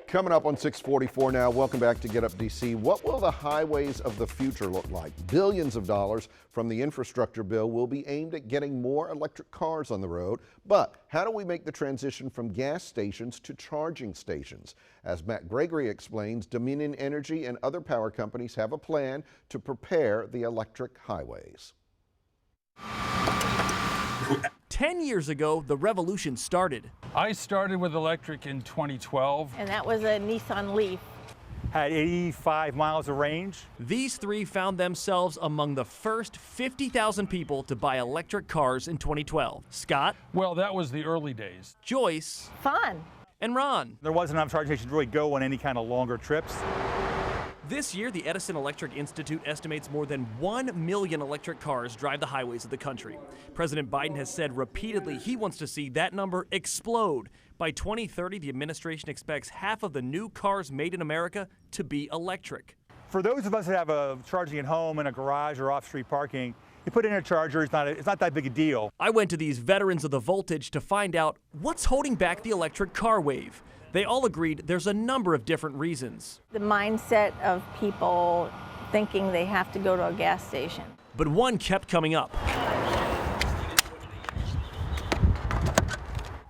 Coming up on 644 now, welcome back to Get Up DC. What will the highways of the future look like? Billions of dollars from the infrastructure bill will be aimed at getting more electric cars on the road. But how do we make the transition from gas stations to charging stations? As Matt Gregory explains, Dominion Energy and other power companies have a plan to prepare the electric highways. 10 years ago, the revolution started. I started with electric in 2012. And that was a Nissan Leaf. Had 85 miles of range. These three found themselves among the first 50,000 people to buy electric cars in 2012. Scott, Well, that was the early days. Joyce, Fun. and Ron. There wasn't enough charging stations to really go on any kind of longer trips. This year, the Edison Electric Institute estimates more than 1 million electric cars drive the highways of the country. President Biden has said repeatedly he wants to see that number explode. By 2030, the administration expects half of the new cars made in America to be electric. For those of us that have a charging at home in a garage or off-street parking, you put in a charger, it's not that big a deal. I went to these veterans of the voltage to find out what's holding back the electric car wave. They all agreed there's a number of different reasons. The mindset of people thinking they have to go to a gas station. But one kept coming up.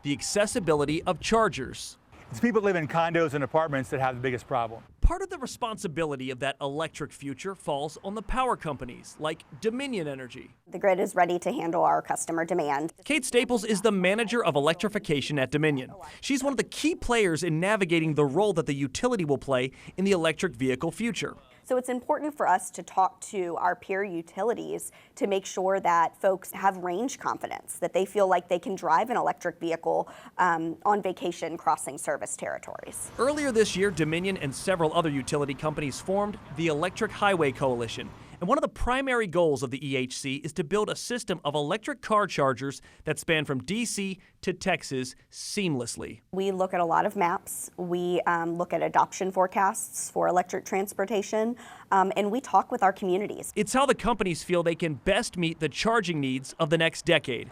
The accessibility of chargers. It's people that live in condos and apartments that have the biggest problem. Part of the responsibility of that electric future falls on the power companies like Dominion Energy. The grid is ready to handle our customer demand. Kate Staples is the manager of electrification at Dominion. She's one of the key players in navigating the role that the utility will play in the electric vehicle future. So it's important for us to talk to our peer utilities to make sure that folks have range confidence, that they feel like they can drive an electric vehicle on vacation crossing service territories. Earlier this year, Dominion and several other utility companies formed the Electric Highway Coalition. And one of the primary goals of the EHC is to build a system of electric car chargers that span from DC to Texas seamlessly. We look at a lot of maps. We look at adoption forecasts for electric transportation, and we talk with our communities. It's how the companies feel they can best meet the charging needs of the next decade,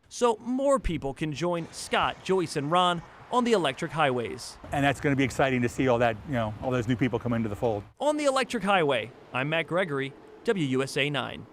so more people can join Scott, Joyce, and Ron on the electric highways. And that's going to be exciting to see all that, all those new people come into the fold. On the electric highway, I'm Matt Gregory, WUSA 9.